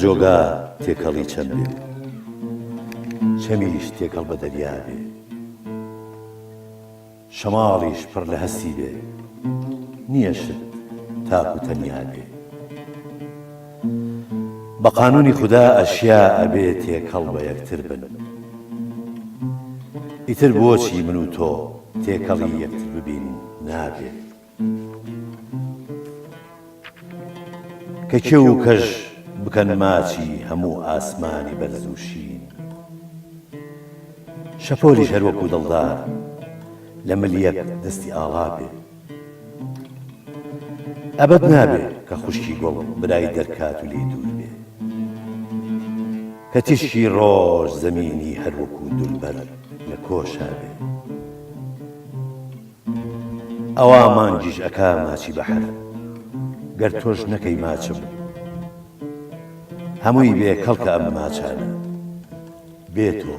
جۆگا تێکەڵی چەند بێ چەمیش تێکەڵ بە دەریا بێ شەماڵیش پڕ لە هەستی بێ نییە شت تاک و تەنیا بێ بە قانونی خوددا ئەشیا ئەبێ تێکەڵ بە یەکتر بن ئیتر بۆچی من و تۆ تێکەڵی یەکتر ببین نابێ کە کێو و کەژ بکەن ماچی هەموو ئاسمانی بەرز و شین شەپۆلیش هەر وەکو دڵدار لە ملیەک دەستی ئاڵا بێ ئەبەد نابێ کە خوشکی گوڵ برای دەرکات و لێ دوور بێ کە تیشکی ڕۆژ زەمینی هەر وەکو دولبەر لە کۆشا بێ ئەوا مانگیش ئەکا ماچی بەحر گەر تۆش نەکەی ماچم هەمووی بێ کەڵکە ئەم ماچانە بێتۆ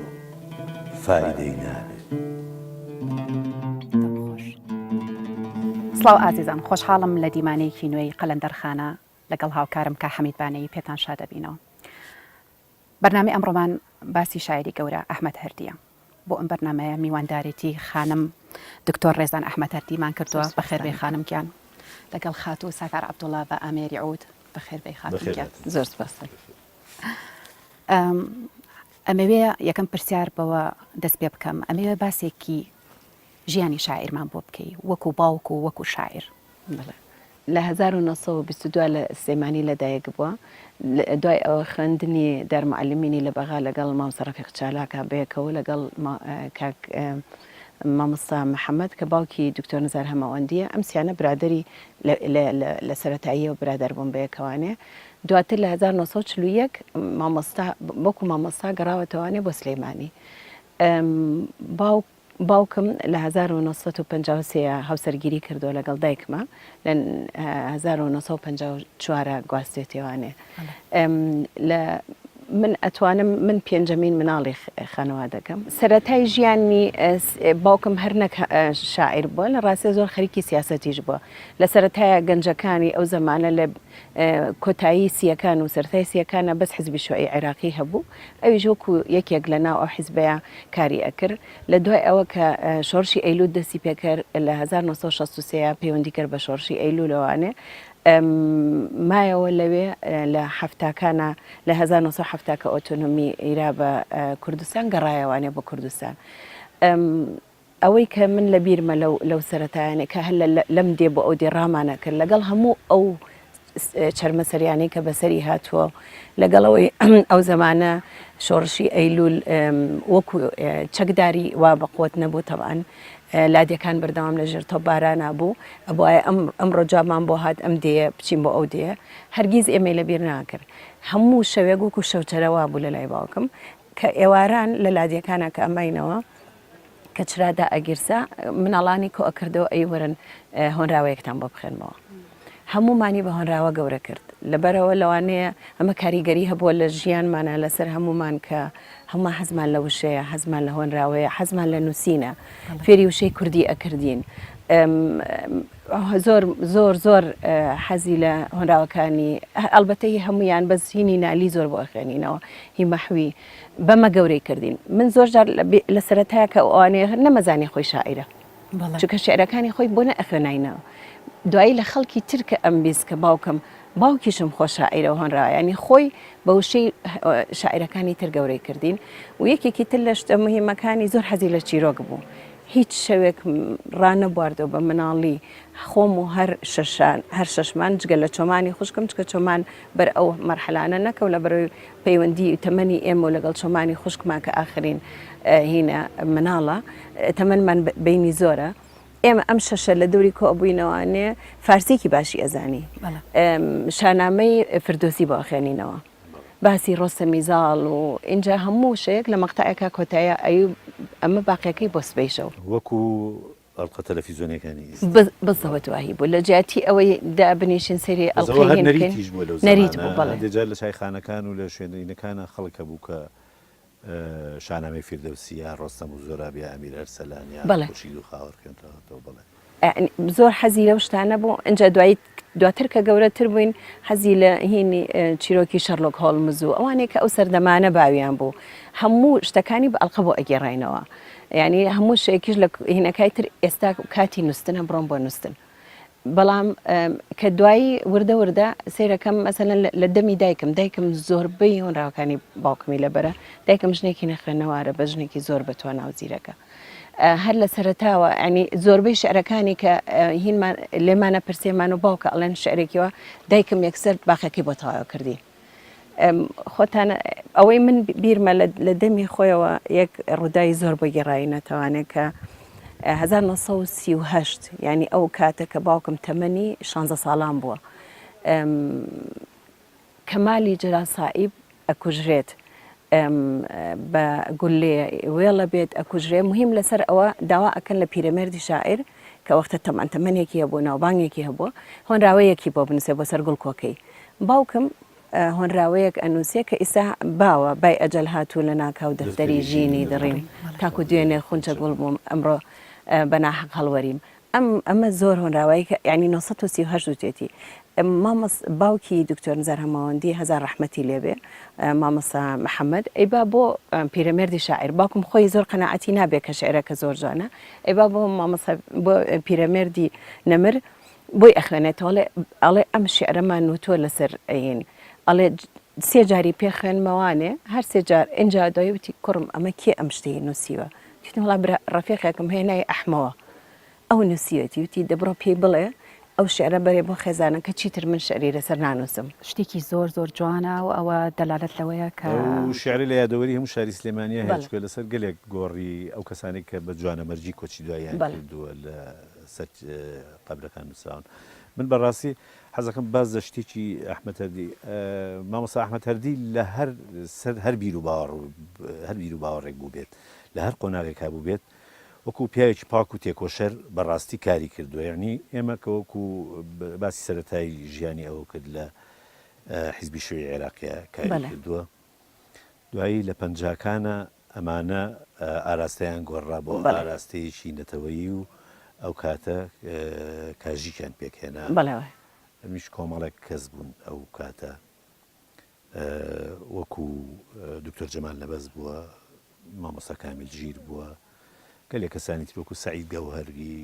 فایدەی نابێت. سڵاو ئازیزان، خۆشحاڵم لە دیمانەیەکی نوێی قەلەندەرخانە لەگەڵ هاوکارم کا حەمید بانەیی پێتان شادەبینەوە. بەرنامەی ئەمڕۆمان باسی شاعری گەورە ئەحمەد هەردیە. بۆ ئەم بەرنامەیە میواندارێتی خانم دکتۆر ڕێزان ئەحمەد هەردیمان کردووە. بەخێربێ خانم گیان، لەگەڵ خاتوو ساکار عەبدوڵڵا بە ئامێری عود. بەخێربێ خاتوو گیان، زۆر سپاس. ئەمەوێ یەکەم پرسیار بەوە دەست پێ بکەم، ئەمەوێ باسێکی ژیانی شاعیرمان بۆ بکەی وەکو باوک و وەکو شاعیر. لە 1922 لە سلێمانی لەدایک بووە، دوای ئەوە خوێندنی دەرمعلمینی لە بەغا لەگەڵ مامۆستا ڕەفیق چالاکە بەیەکەوە لەگەڵ مامۆستا محەممەد کە باوکی دکتۆر نزار هەمەوەندیە. ئەم سیانە برادری لە سەرەتاییەوە برادەر بوون بەیەکەوانێ. دواتر لە 1940 وەکو مامۆستا گەڕاوەتەوانێ بۆ سلێمانی. باوکم لە 1953 هاوسەرگیری کردو لەگەڵ دایکمە، لە 1954 گواستێتێوانێ. من ئەتوانم من پێنجەمین مناڵی خانەوا دەکەم. سەرەتای ژیانی باوکم هەر نەک شاعیر بووە، لە ڕاستە زۆر خەریکی سیاسەتیش بووە. لە سەرەتایە گەنجەکانی ئەو زەمانە لە کۆتایی سیەکان و سەرەتای سیەکانە بەس حیزبی شوعی عێراقی هەبوو، ئەویش وەکو یەکێک لە ناو ئەو حیزبەیە کاری ئەکرد. لە دوای ئەوە کە شۆڕشی ئەیلول دەستی پێکرد لە 1963 پەیوەندی کرد بە شۆڕشی ئەیلولەوانێ. مایەوە لەوێ لە هەفتاکانە لە 1970 کە ئۆتۆنۆمی ئیرا بە کوردستان گەڕایەوانێ بۆ کوردستان. ئەوەی کە من لە بیرمە لەو سەرەتایانێ کە هەل لەم دێ بۆ ئەو دێ ڕامانە کرد لەگەڵ هەموو ئەو چەرمەسەریانەی کە بەسەری هاتووە، لەگەڵەوەی ئەو زەمانە شۆڕشی ئەیلول وەکو چەکداری وا بەقوت نەبوو. تەبعاً لادیەکان بەردەوام لە ژێر تۆپبارانە بوو، ئەبوایە ئەم ڕۆژامان بۆ هات ئەم دێ بچین بۆ ئەو دێ. هەرگیز ئێمەی لەبیر ناکرد. هەموو شەوێک وەکو شەوچەرەوا بوو لە لای باوکم کە ئێواران لە لادیەکانە کە ئەماینەوە کە چرادا ئەگیرسا مناڵانی کۆ ئەکردەوە ئەی وەرن هۆنراوەیەکتان بۆ بخێنمەوە. هەمومانی بە هۆنراوە گەورە کرد. لەبەرەوە لەوانەیە ئەمە کاریگەری هەبووە لە ژیانمانە لەسەر هەمومان کە هەموو حەزمان لە وشەیە، حەزمان لە هۆنراوەیە، حەزمان لە نووسینە، فێری وشەی کوردی ئەکردین. زۆر حەزی لە هۆنراوەکانی ئەلبەتەی هەمویان بەس هینی نالی زۆر بۆ ئەخێنینەوە، هی مەحوی بەمە گەورەی کردین. من زۆر جار لە سەرەتایە کە ئەوانەیە نەمەزانی خۆی شاعیرە، چونکە شعرەکانی خۆی بۆ نەئەخوێناینەوە. دوایی لە خەڵکی ترکە ئەم بیست کە باوکیشم خۆ شاعیرە و هۆنراوە، ینی خۆی بە وشەی شاعیرەکانی تر گەورەی کردین. و یەکێکی تر لە شتە مهمەکانی زۆر حەزی لە چیرۆک بوو. هیچ شەوێک ڕانەبواردەوە بە مناڵی خۆم و هەر شەشمان جگە لە چۆمانی خوشکم، چکە چۆمان بەر ئەو مەرحلانە نەکەو لە بەرەوەی پەیوەندی تەمەنی ئێمە و لەگەڵ چۆمانی خوشکمان کە ئاخرین هینە مناڵە تەمەنمان بینی زۆرە. ئێمە ئەم شەشە لە دەوری کۆ ئەبووینەوەانێ فارسیکی باشی ئەزانی، شانامەی فردۆسی بۆ ئەخێنینەوە، باسی ڕۆستەمی زاڵ و اینجا هەموو شەیەک لە مەقتەعەکە کۆتایە ئەیوب ئەمە باقیەکەی بۆ سبەیشەوە وەکو ئەڵقە تەلەڤیزیۆنیەکانی بەزەوە دواهی بوو لە جیاتی ئەوەی دابنیشن سەری ئەڵقەی نەریت بوو. بەڵێ دەجار لە شایخانەکان و لە شوێنینەکانە خەڵکە بوو کە شانامەی فیردەوسیە، ڕۆستەم و زۆرابی ئەمیر ئەرسەلانیا خورشید و خاوەڕکێنەوە. بڵێ زۆر حەزی لەو شتانە بوو ئەجا دواتر کە گەورەتر بووین حەزی لە هینی چیرۆکی شەرلۆک هۆڵمز و ئەوانێک کە ئەو سەردەمانە باویان بوو هەموو شتەکانی بە ئەڵقە بۆ ئەگێڕێنەوە یعنی هەموو شێکیش لە هینەکای تر ئێستا کاتی نووسنە بڕۆم بۆ نووسن بەڵام کە دوایی وردە سیرەکەم مەسەلەن لە دەمی دایکم زۆربەی هۆنراوەکانی باوکمی لەبەرە دایکم ژنێکی نەخێنەوارە بە ژنێکی زۆر بەتوانە و زیرەکە هەر لە سەرتاوە ینی زۆربەی شعرەکانی کە هینمان لێمانە پرسێمان و باوکە ئەڵێن شعرێکیەوە دایکم یەکسەر باخەکەی بۆ تەواو کردی خۆتان ئەوەی من بیرمە لە دەمی خۆیەوە یەک ڕووداوی زۆر بۆ گێڕایی نەتەوانێت کە 1938 ینی ئەو کاتە کە باوکم تەمەنی 16 ساڵان بووە کەمالی جەراسائیب ئەکوژرێت بە گولێ وێڵە بێت ئەکوژرێ مهم لەسەر ئەوە داوا ئەکەن لە پیرەمێردی شاعر کە وەختە تەمەنێکی هەبوو ناوبانگێکی هەبووە هۆنراوەیەکی بۆ بنووسێ بۆ سەر گوڵکۆکەی باوکم هۆنراوەیەک ئەنووسێ کە ئیسا باوە بای ئەجەل هاتوو لە ناکاو دەفتەری ژینی دڕین تاکو دوێنێ خونچە گوڵ بووم ئەمڕۆ بەناحق هەڵوەریم ئەمە زۆر هۆنراوایی ینی 1938 دوتێتی باوکی دکتۆر نزار هەماوەندی هەزار ڕەحمەتی لێبێ مامۆستا محەممەد ئەیبا بۆ پیرەمێردی شاعر باوکم خۆی زۆر قەناعەتی نابێت کە شعرەکە زۆر جوانە ئەیبا بۆ بۆ پیرەمێردی نەمر بۆی ئەخوێنێتەوە ئەڵێ ئەم شعرەمان نوتۆ لەسەر ئەین ئەڵێ سێ جاری پێخوێنمەوانێ هەر سێ جار ئەجا دایوتی کوڕم ئەمە کێ ئەم شتەی نووسیوە وڵا ڕەفیقێکم هێنای ئەحمەوە ئەو نووسیەتی وتی دەبڕۆ پێی بڵێ ئەو شعرە بەرێ بۆ خێزانە کە چیتر من شعری لەسەر نانووسم شتێکی زۆر جوانە و ئەوە دەلالت لەوەیە کە شعری لە یادەوەری هەموو شاری سلێمانیە هەچکە لەسەر گەلێک گۆڕی ئەو کەسانی کە بە جوانە مەرجی کۆچی دواییان کردووە لە سەر قەبرەکان نووساون من بەڕاستی حەزەکەم باز لە شتێکی ئەحمەد هەردی مامۆستا ئەحمەد هەردی لە هەر بیر و باوەڕێک بوو بێت لە هەر قۆناغێک هەبوو بێت وەکو پیاوێکی پاک و تێکۆشەر بەڕاستی کاری کردووە یعنی ئێمە کە وەکو باسی سەرەتایی ژیانی ئەوە کرد لە حیزبی شوێی عێراقیە کاری کردووە دوایی لە پەنجاکانە ئەمانە ئاراستەیان گۆڕا بۆ ئاراستەیەکی نەتەوەیی و ئەو کاتە کاژیکیان پێکهێنا ئەمیش کۆمەڵێک کەس بوون ئەو کاتە وەکو دکتۆر جەمال نەبەز بووە مامۆستا کامیل ژیر بووە گەلێک کەسانی ترۆکو سعید گەوهەری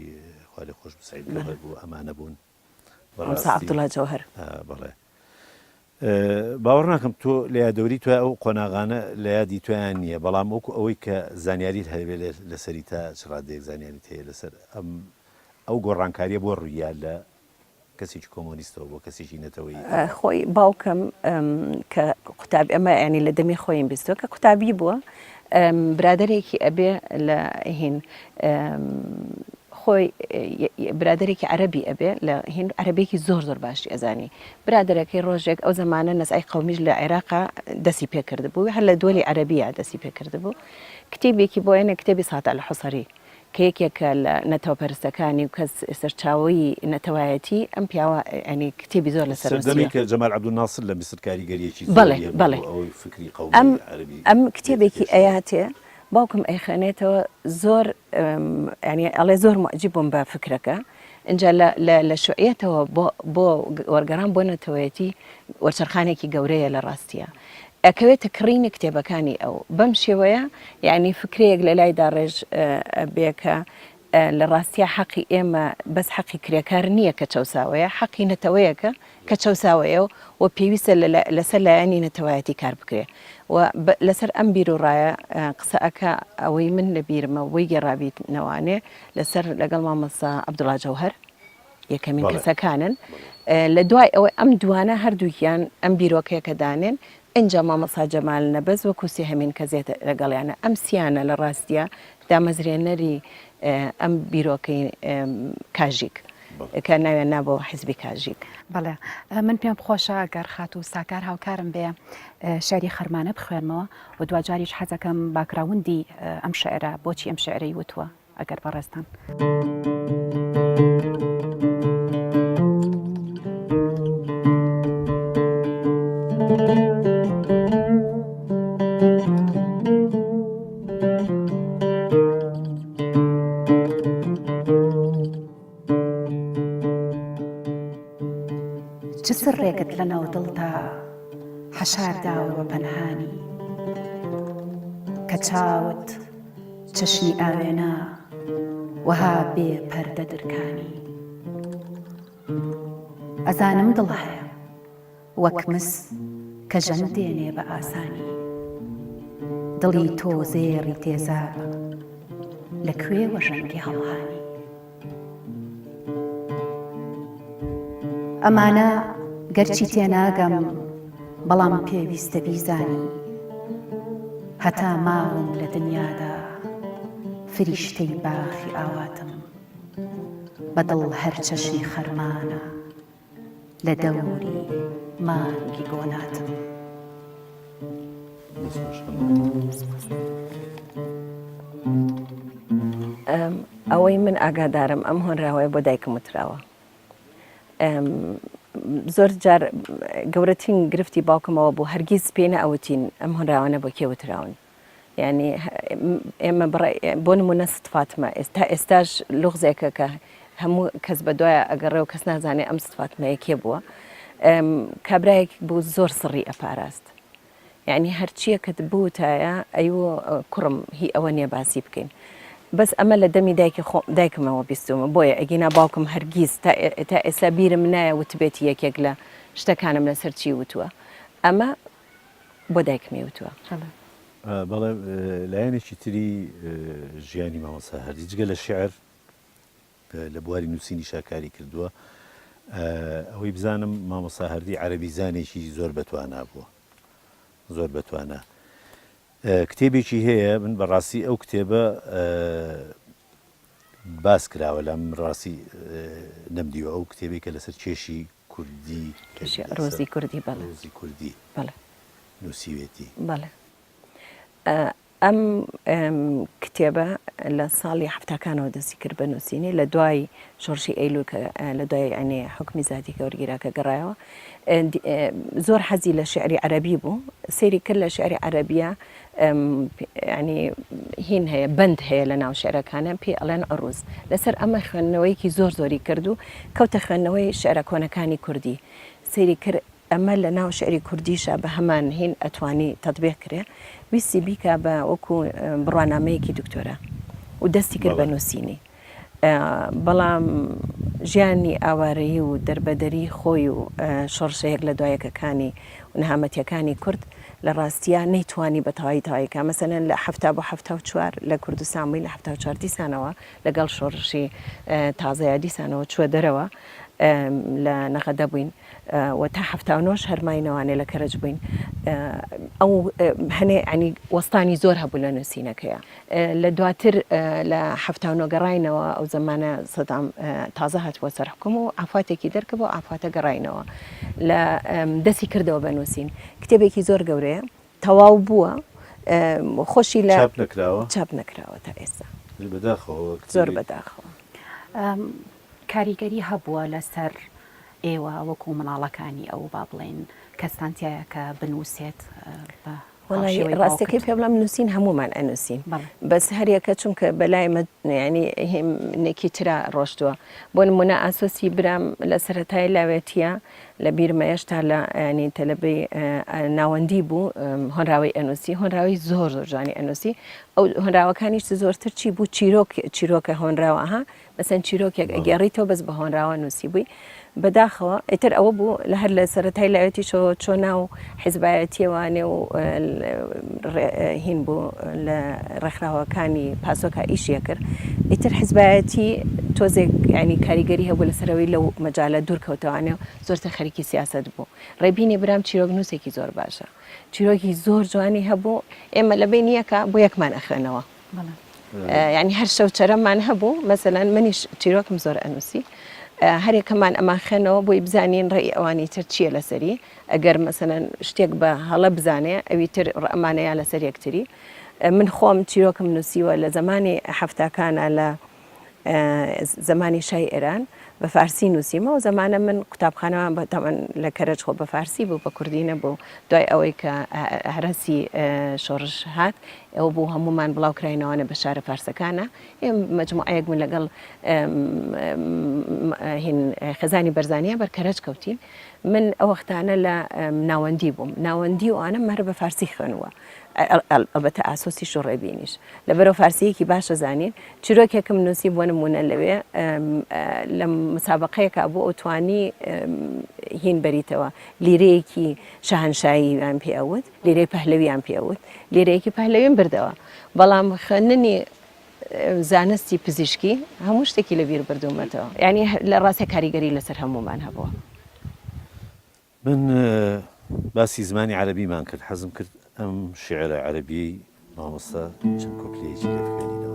خوا لێ خۆش سعید گەوهەر بوو ئەمانە بوون عەبدوڵڵا جەوهەر بەڵێ باوەڕ ناکەم تۆ لە یادەوری توای ئەو قۆناغانە لە یادی تویان نییە بەڵام وەکو ئەوەی کە زانیاریت هەبێت لەسەری تا چڕادێک زانیاریت هەیە لەسەر ئەو گۆڕانکاریە بۆ ڕوویە لە کەسێکی کۆمۆنیستەوە بۆ کەسێکی نەتەوەی خۆی باوکم کە قوتاب ئەمە ینی لە دەمی خۆیم بیستەوە کە قوتابی بووە برادێکی ئەبێ لە هین خۆی برادێکی عەرەبی ئەبێ لە هین عەرەبێکی زۆر باشی ئەزانی برادەرەکەی ڕۆژێک ئەو زمانە نەزعی قەومیش لە عێراقا دەستی پێکرد بوو هەر لە دۆلی عەرەبیە دەستی پێکرد بوو کتێبێکی بۆ ێنە کتێبی ساتە الحوسەری کە یەکێکە لە نەتەوەپەرستەکانی و کەس سەرچاوی نەتەوایەتی ئەم پیاوە ئەنی کتێبی زۆر لەسەر دەمی کە جەمال عەبدولناصر لە میسر کاریگەریەکی بەڵێ ئەم کتێبێکی ئەیاتێ باوکم ئەیخەنێتەوە زۆر ینی ئەڵێ زۆر معجب بووم بە فکرەکە اینجا لە شوعیەتەوە بۆ وەرگەڕان بۆ نەتەوەیەتی وەرچەرخانێکی گەورەیە لە ڕاستیە ئەکەوێتە کڕینی کتێبەکانی ئەو بەم شێوەیە یعنی فکرەیەک لە لای داڕێژ بێکە لە ڕاستیە حەقی ئێمە بەس حەقی کرێکار نییە کە چەساوەیە حەقی نەتەوەیەکە کە چەساوەیە و پێویستە لەسەر لایەنی نەتەوایەتی کار بکرێ و لەسەر ئەم بیر و ڕایە قسەکە ئەوەی من لە بیرمە وەی گەڕابیت نەوانێ لەسەر لەگەڵ مامۆستا عەبدوڵڵا جەوهەر یەکەمین کەسەکانن لە دوای ئەوەی ئەم دوانە هەردووکیان ئەم بیرۆکەیەکە دانێن ئینجا مامۆستا جەمال نەبەز وەکو سێهەمین کەسێت لەگەڵیانە ئەم سیانە لە ڕاستیە دامەزرێنەری ئەم بیرۆکەی کاژیک کە ناوێن نابۆ حیزبی کاژیک بەڵێ من پێم خۆشە گەر خات و ساکار هاوکارم بێ شعری خەرمانە بخوێنمەوە و دوجاریش حەزەکەم باکراوندی ئەم شعرە بۆچی ئەم شعرەی وتووە ئەگەر بەڕێستان ڕێگت لەنەو دڵتا حەشارداوە بە پەنهانی کە چاوت چشنی ئاوێنە وەها بێ پەردە درکانی ئەزانم دڵ هەیە وەک مس کە ژەنگ دێنێ بە ئاسانی دڵی تۆ زێڕی تێزابە لەکوێوە ژەنگی هەڵهانی ئەمانە گەرچی تێناگەم بەڵام پێویستە بیزانی هەتا ماوم لە دنیادا فریشتەی باخی ئاواتم بەدڵ هەر چەشنی خەرمانە لە دەوری مانگی گۆناتم. ئەوەی من ئاگادارم ئەم هۆنراوەیە بۆ دایکم وتراوە. زۆر جار گەورەترین گرفتی باوکمەوە بوو هەرگیز پێنە ئەوتین ئەم هۆنراوانە بۆ کێ وتراون. یعنی ئێمە بۆ نمونە ست فاتمە ئێستاش لوغزێکە کە هەموو کەس بە دوایە ئەگەڕێ و کەس نازانێ ئەم ست فاتمەیە کێ بووە. کابرایەک بوو زۆر سڕی ئەپاراست. یعنی هەرچیەکەت بووتایە ئەیوە کوڕم هی ئەوە نییە باسی بکەین. بەس ئەمە لە دەمی دایکمەوە بیستومە بۆیە ئەگینا باوکم هەرگیز تا ئێستا بیرم نایە وتبێتی یەکێک لە شتەکانم لەسەر چی وتووە. ئەمە بۆ دایکمی وتووە. بەڵێ لایەنێکی تری ژیانی مامۆستا هەردی جگە لە شیعر لە بواری نووسینی شاکاری کردووە ئەوەی بزانم مامۆستا هەردی عەرەبی زانێکی زۆر بەتوانا بووە زۆر بەتوانە. کتێبێکی هەیە من بەڕاستی ئەو کتێبە باس کراوە لەم ڕاستی نەمدیوە ئەو کتێبێکە لەسەر کێشی کوردی ڕۆزی کوردی ڕۆزی کوردی نووسیوێتی. بەڵێ ئەم کتێبە لە ساڵی هەفتەکانەوە دەستی کرد بە نووسینی لە دوای شۆڕشی ئەیلول کە لە دوای ئەنێ حکمی زادی گەورگیراکە گەڕایەوە. زۆر حەزی لە شعری عەرەبی بوو سەیری کرد لە شعری عەرەبیە ینی هین هەیە بند هەیە لە ناو شعرەکانە پێ ئەڵێن عروز لەسەر ئەمە خوێندنەوەیکی زۆری کرد و کەوتە خوێندنەوەی شعرە کۆنەکانی کوردی سەیری کرد ئەمە لە ناو شعری کوردیشە بە هەمان هین ئەتوانی تەطبیق کرێ ویستی بیکە بە وەکو بڕوانامەیەکی دکتۆرە و دەستی کرد بە نووسینی. بەڵام ژیانی ئاوارەیی و دەربەدەری خۆی و شۆڕشەیەک لە دوایەکەکانی و نەهامەتیەکانی کورد لە ڕاستیە نەیتوانی بە تەواویکە مەسەلەن لە 1974 لە کوردستانی لە 1974 دیسانەوە لەگەڵ شۆڕشی تازەیە دیسانەوە چوە دەرەوە لە نەخەدە بووین و تا 79 هەرماینەوانێ لە کەرەج بووین. ئەو هەنێ عنی وەستانی زۆر هەبوو لە نووسینەکەیە. لە دواتر لە 79 گەڕاینەوە ئەو زمانە سەدام تازە هاتووە سەر حکوم و ئافاتێکی دەرکەوە ئافاتە گەڕاینەوە لە دەستی کردەوە بە نووسین. کتێبێکی زۆر گەورەیە تەواو بووە خۆشی لە چاپ نەکراوە تا ئێستا زۆر بەداخەوە. کاریگەری هەبووە لەسەر ئێوە وەکو مناڵەکانی ئەو با بڵێن کەستانتیایە کە بنووسێت ڕاستەکەی پێ بڵام نووسین هەمومان ئەنووسین بەس هەریەکە چونکە بەلای یعنی نێکی ترا ڕۆشتووە بۆ نمونە ئاسۆسی برام لە سەرەتای لاوێتیە لە بیرمەیەش تا لە ینی تەلەبەی ناوەندی بوو هۆنراوی ئەنووسی هۆنراوی زۆر جوانی ئەنووسی ئەو هۆنراوەکانیش زۆرتر چی بوو چیرۆکە هۆنراوەها بەسەن چیرۆکێک ئەگەڕیتەوە بەس بە هۆنراوە نووسی بووی بەداخەوە ئیتر ئەوە بوو لە هەر لە سەرەتای لاوێتیشەوە چۆ ناو حیزبایەتیەوانێ و هین بوو لە ڕێکخراوەکانی پاسۆکە ئیشیە کرد ئیتر حیزبایەتی تۆزێک ینی کاریگەری هەبوو لەسەرەوەی لەو مەجالە دوورکەوتەوانێ زۆرتە خەریکی سیاست بوو. ڕێبینی برام چیرۆک نووسێکی زۆر باشە چیرۆکی زۆر جوانی هەبوو ئێمە لە بینیەکە بۆ یەکمان ئەخوێنەوە ینی هەر شەو چەرەمان هەبوو مەسەلەن منیش چیرۆکم زۆر ئەنووسی هەرێکەمان ئەمان خوێنەوە بۆی بزانین ڕێی ئەوانی تر چییە لەسەری ئەگەر مەسەلەن شتێک بە هەڵە بزانێ ئەوی تر ڕەمانەیە لەسەر یەکتری من خۆم چیرۆکم نووسیوە لە زمانی هەفتاکانە لە زمانی شای ئێران بە فارسی نووسیمە و زمانە من قوتابخانەوە بەتەمەەن لە کەرەج خۆ بە فارسی بوو بە کوردی نەبوو دوای ئەوەی کە هەرسی شۆڕش هات ئەو بوو هەمومان بڵاوکراینەوەە بە شارە فارسەکانە مەجموعەیەک من لەگەڵ خێزانی بەرزانیە بەر کەرەج کەوتین من ئەو وەختانە لە ناوەندی بووم ناوەندی و ئانە مەرە بە فارسی خوێنووە ئەلبەتە ئاسۆسی شوڕێبینیش لەبەرەوە فارسیەکی باشە زانین چیرۆکێکم نووسی بۆ نمونە لەوێ لە مسابقەیەکە بۆ ئۆتوانی هین بەریتەوە لیرەیەکی شاهنشاییان پێوت لیرەی پەهلەویان پێوت لیرەیەکی پەهلەویم بردەوە بەڵام خوێندنی زانستی پزیشکی هەموو شتێکی لەبیر بردوومەتەوە یعنی لە ڕاستە کاریگەری لەسەر هەمومان هەبووە من باسی زمانی عەرەبیمان کرد حەزم کرد ئەم شعرە عەرەبی مامۆستا چەند کۆپلەیەکی لێ بخوێنینەوە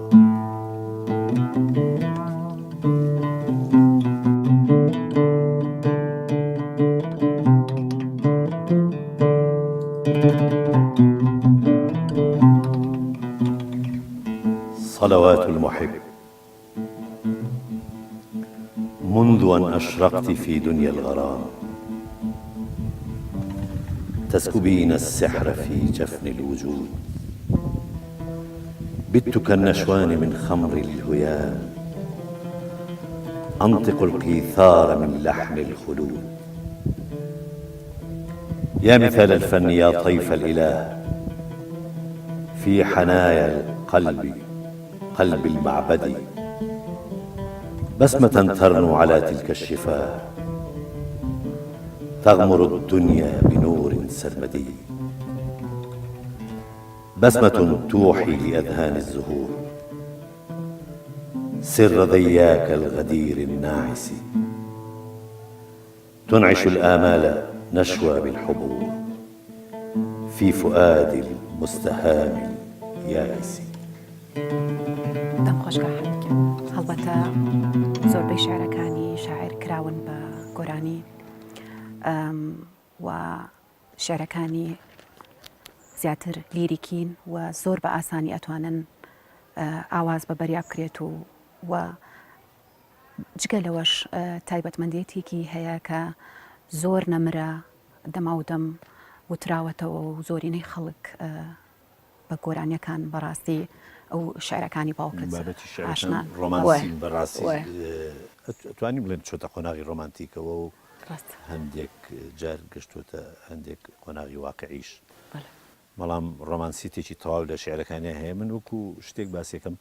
صلوات المحب منذ أن أشرقت في دنيا الغرام تسكبين السحر في جفن الوجود بت كالنشوان من خمر الهيام أنطق القيثار من لحن الخلود يا مثال الفن يا طيف الإله في حنايا القلب قلب المعبد بسمة ترنو على تلك الشفاه تغمر الدنيا بنور سرمدي بسمة توحي لأذهان الزهور سر ذياك الغدير الناعس تنعش الآمال نشوى بالحبور في فؤاد المستهام اليائس دەمخۆشگا حەمیدکە هەڵبەتە زۆربەی شعرەکانی شاعر کراون بە گۆرانی و شعرەکانی زیاتر لیریکین و زۆر بە ئاسانی ئەتوانن ئاواز بە بەریاب بکرێت و جگە لەوەش تایبەتمەندێتێکی هەیە کە زۆر نەمرە دەماودەم وتراوەتەوە و زۆرینەی خەڵک بە گۆرانیەکان بەڕاستی ئەو شعرەکانی باوکرد ئاشنا ڕۆمانسی بەڕاستی توانی بڵێن چۆتە قۆناغی ڕۆمانتیکەوە و هەندێک جار گەشتوتە هەندێک قۆناغی واقعیش بەڵام ڕۆمانسیتێکی تەواو لە شعرەکانی هەیە من وەکو شتێک باسیەکەم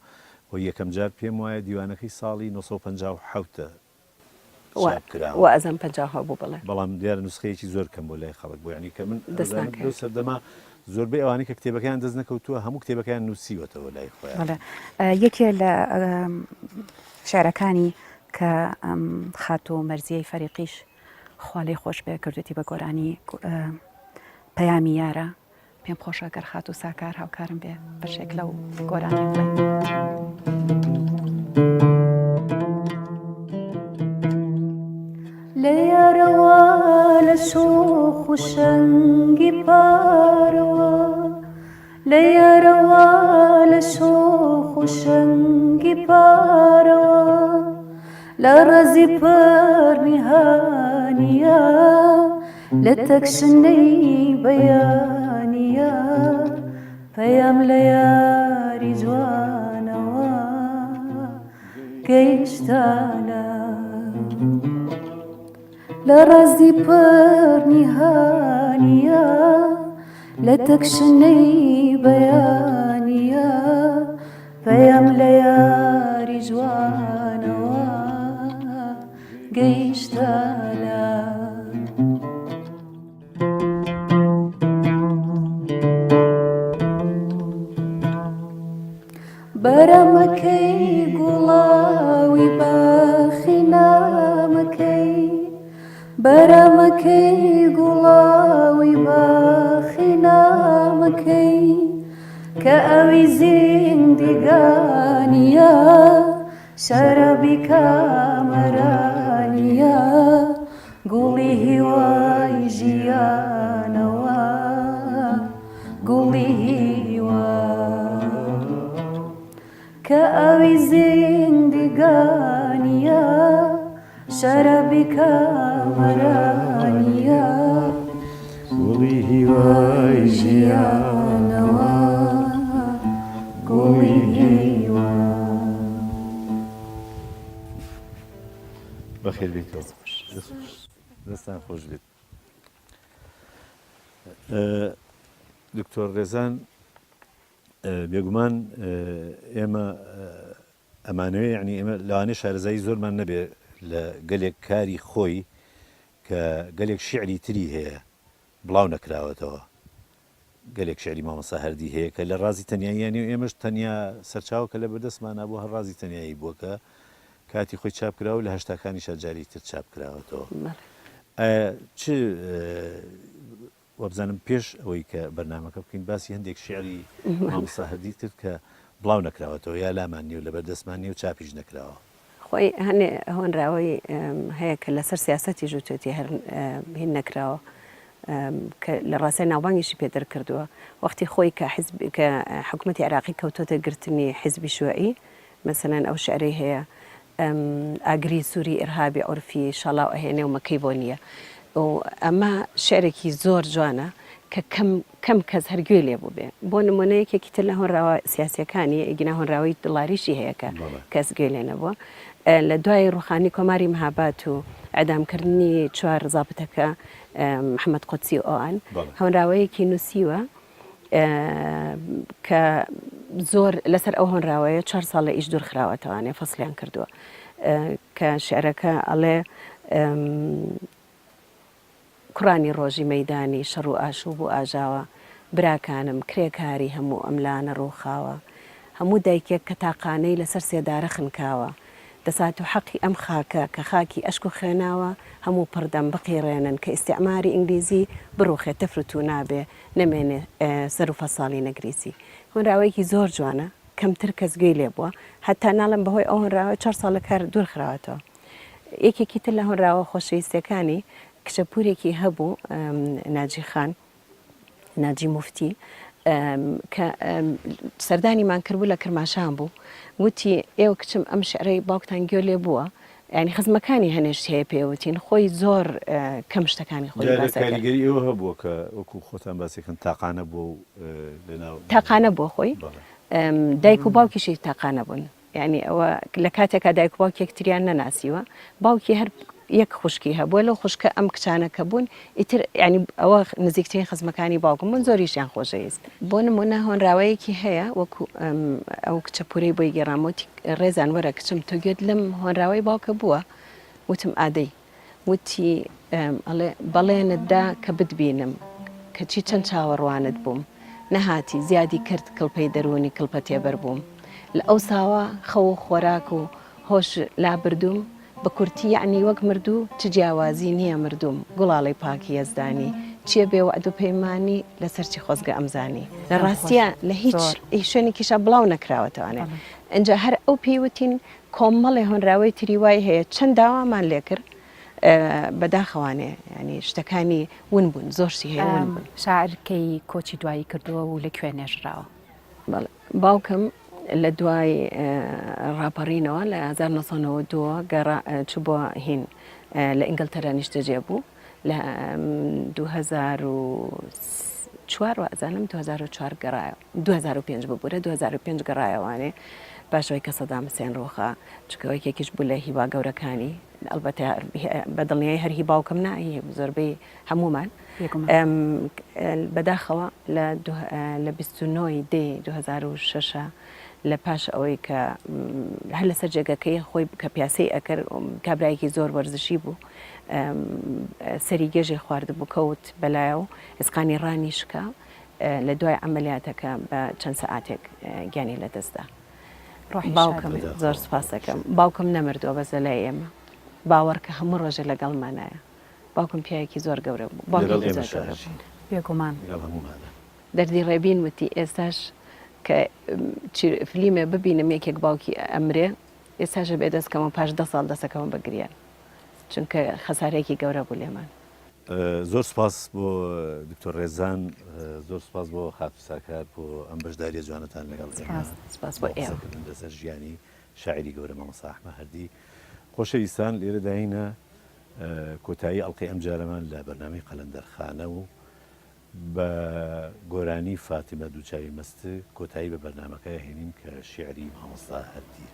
بۆ یەکەم جار پێم وایە دیوانەکەی ساڵی 1950 و ئەزم 50 بوو بڵێ بەڵام دیارە نوسخەیەکی زۆر کەم بۆ لای خەڵک بۆ یعنی کە من سەردەما زۆربەی ئەوانەی کە کتێبەکان دەست نەکەوتووە هەموو کتێبەکان نووسیوەتەوە لای خۆیان یەکێ لە شعرەکانی کە خاتۆ مەرزیەی فەریقیش خوا لێی خۆش بێ کردوێتی بە گۆرانی پەیامی یارە پێم خۆشە گەر خات و ساکار هاوکارم بێ بەشێک لەو گۆرانی بڵێ لە یارەوە لە شۆخ و شەنگی پارەوە لە یارەوە لە شۆخ و شەنگی پارەوە لە ڕەزی پەرنیهانیە لە تەکشنەی بەیانیە پەیام لە یاری جوانەوە گەیشتانە لە ڕەزی پەرنیهانیە لە تەکشنەی بەیانیە پەیام لە یاری جوانەوە گەیشتانە بەرەمەکەی گوڵاوی باخی نامەکەی بەرەمەکەی گوڵاوی باخی نامەکەی کە ئەوی زیندگانیە شەرەبی کامەرانیە گوڵی هیوای ژیانەوە گوڵی هیوا کە ئەوی زیندگانیە شەرەبی کامەرانیە گوڵی هیوای ژیانەوە گوڵی بەخێر بیتەوە دەستان خۆش بێت. دکتۆر ڕێزان بێگومان ئێمە ئەمانەوەی یعنی ئێمە لەوانەیە شارەزایی زۆرمان نەبێ لە گەلێک کاری خۆی کە گەلێک شیعری تری هەیە بڵاو نەکراوەتەوە، گەلێک شعری مامەسا هەردی هەیە کە لە ڕازی تەنیاییانی و ئێمەش تەنیا سەرچاوکە لە بەردەستمانە بۆ هەر ڕازی تەنیایی بووە کە کاتی خۆی چاپ کراوە و لە هەشتاکانی شەرجاری تر چاپ کراوەتەوە. چ وەبزانم پێش ئەوەی کە بەرنامەکە بکەین باسی هەندێک شعری مامەسا هەردی تر کە بڵاو نەکراوەتەوە یا لامان نیە و لە بەردەستمان نیە و چاپیش نەکراوە. خۆی هەنێ هۆنراوەی هەیە کە لەسەر سیاسەتی ژووتێتی هەر هین نەکراوە کە لە ڕاستای ناوبانگیشی پێدەر کردووە وەختی خۆی کە حکوومەتی عراقی کەوتۆتە گرتنی حیزبی شوعی مەسەلەن ئەو شعرەی هەیە ئاگری سووری ئێرهابی عورفی شەڵاو ئەهێنێ و مەکەی بۆ نییە و ئەمە شعرێکی زۆر جوانە کە کەم کەس هەرگوێ لێ بوو بێ بۆ نمونەیەکێکی تر لە هۆنراوە سیاسیەکانی ئیگنا هۆنراوەی دڵاریشی هەیە کە کەس گوێ لێ نەبووە لە دوای ڕوخانی کۆماری مەهابات و ئەدامکردنی 4 زابتەکە محەممەد قودسی و ئەوان هەونراوەیەکی نووسیوە کە زۆر لەسەر ئەو هۆنراوەیە 4 ساڵ لە ئیش دوورخراوەتەوانێ فەسلیان کردووە کە شعرەکە ئەڵێ کوڕانی ڕۆژی مەیدانی شەڕ و ئاشوب و ئاژاوە براکانم کرێکاری هەموو ئەملانە ڕووخاوە هەموو دایکێک کە تاقانەی لەسەر سێدارە خنکاوە دەسات و حەقی ئەم خاکە کە خاکی ئەشک و خوێناوە هەموو پڕدەم بقیڕێنن کە ئیسیعماری ئینگلیزی بڕوخێت تەفرت و نابێ نەمێنێ سەر و فەساڵی نەگریسی. هۆنراوەیەکی زۆر جوانە کەمتر کەس گوێی لێ بووە هەتا ناڵم بەهۆی ئەو هۆنراوە 4 ساڵ لە کار دوورخراوەتەوە. یەکێکی تر لە هۆنراوە خۆشەویستەکانی کچەپورێکی هەبوو ناجی خان ناجی موفتی کە سەردانیمان کردبوو لە کرماشان بوو وتی ئێوە کچم ئەم شعرەی باوکتان گوێ لێ بووە ینی خزمەکانی هەنێشت هەیە پێوتین خۆی زۆر کەم شتەکانی خۆی کاریگەری ئێوە هەبووە کە وەکو خۆتان باسێکن تاقانە بووە تاقانە بووە خۆی دایک و باوکیشی تاقانە بوون یعنی ئەوە لە کاتێکا دایک و باوک یەکتریان نەناسیوە باوکی هەر یەک خوشکی هەبووە لەو خوشکە ئەم کچانەکە بوون ئیتر ینی ئەوە نزیکترین خزمەکانی باوکم من زۆریشیان خۆشەویست بۆ نمونە هۆنراوەیەکی هەیە وەکو ئەو کچەپورەی بۆی گێڕامۆتی ڕێزان وەرە کچم تۆ گوێت لەم هۆنراوەی باوکە بووە وتم ئادەی وتی ئەڵێ بەڵێنتدا کە بتبینم کەچی چەند چاوەڕوانت بووم نەهاتی زیادی کرد کڵپەی دەرونی کڵپە تێبەر بووم لە ئەو ساوە خەو خۆراک و هۆش لابردوم بە کورتی یعنی وەک مردوو چ جیاوازی نییە مردوم گوڵاڵی پاکی یەزدانی چیە بێ وعد و پەیمانی لەسەرچی خۆزگە ئەمزانی لە ڕاستیە لە هیچ شوێنێکیشە بڵاو نەکراوەتەوانێت ئەجا هەر ئەو پێیوتین کۆمەڵی هۆنراوەی تری وای هەیە چەند داوامان لێ کرد بەداخەوانێ ینی شتەکانی ون بوون زۆرشی هەیە ون بوون شاعرکەی کۆچی دوایی کردووە و لەکوێ نێژراوە باوکم لە دوای ڕاپەڕینەوە لە 1992 چوو بۆ هین لە ئینگلتەرا نیشتەجێ بوو لە 2004 ئەزانم 2004 گەڕایە 2005 ببوورە 2005 گەڕایەوانێ پاشەوەی کە سەدام حوسێن ڕۆخا چکەوەی یەکیش بوو لە هیوا گەورەکانی ئەلبەتە بەدڵنیایی هەر هی باوکم نایی زۆربەی هەمومان بەداخەوە لە 29 دی 2006 لە پاش ئەوەی کە هەر لەسەر جێگەکەی خۆی کە پیاسەی ئەکرد کابرایەکی زۆر وەرزشی بوو سەری گێژی خواردبوو کەوت بەلایە و ئێسقانی ڕانی شکا لە دوای ئەمەلیاتەکە بە چەند سەعاتێک گیانی لەدەستدا باوکم زۆر سوپاس دەکەم باوکم نەمردووە بەزە لای ئێمە باوەڕکە هەموو ڕۆژێ لەگەڵمانایە باوکم پیاوێکی زۆر گەورە بوو بێگومان دەردی ڕێبین وتی ئێستاش کە فلیمێ ببینم یەکێک باوکی ئەمرێ ئێستاژە بێ دەستکەمە پاش 10 ساڵ دەستەکەمە بەگریان چونکە خەسارەیەکی گەورە بوو لێمان زۆر سپاس بۆ دکتۆر ڕێزان زۆر سپاس بۆ خاتوساکار بۆ ئەم بەشداریە جوانتان لەگەڵ سپاس بۆ ئێوە لەسەر ژیانی شاعری گەورە مامۆستا ئەحمەد هەردی خۆشەویستان لێرە داینە کۆتایی ئەڵلقەی ئەم جارەمان لە بەرنامەی قەلەندەرخانە و بە گۆرانی فاتیمە دووچاوی مەستە کۆتایی بە بەرنامەکە هێنین کە شیعری مامۆستا هەردی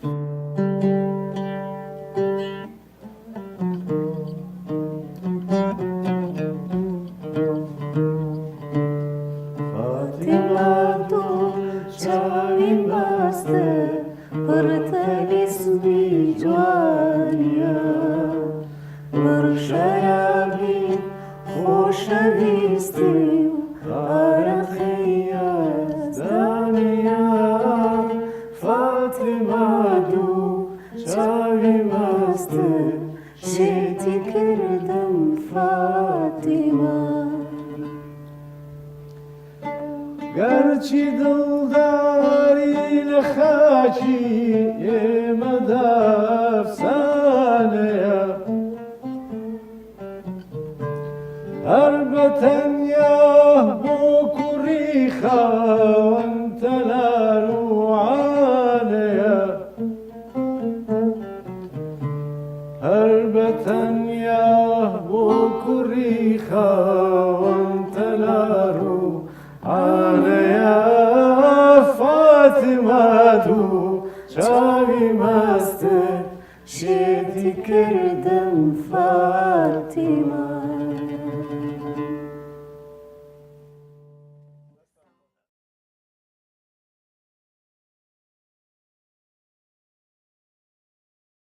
گەرچی دڵداری لە خاکی ئێمەدا ئەفسانەیە هەر بەتەنیا بۆ کوڕی خاوەن تەلار و عانەیە هەر بەتەنیا بۆ کوڕی خاوەن تەلار و عانەیە فاتیمە دوو چاوی مەستە شێتی کردم فاتیمە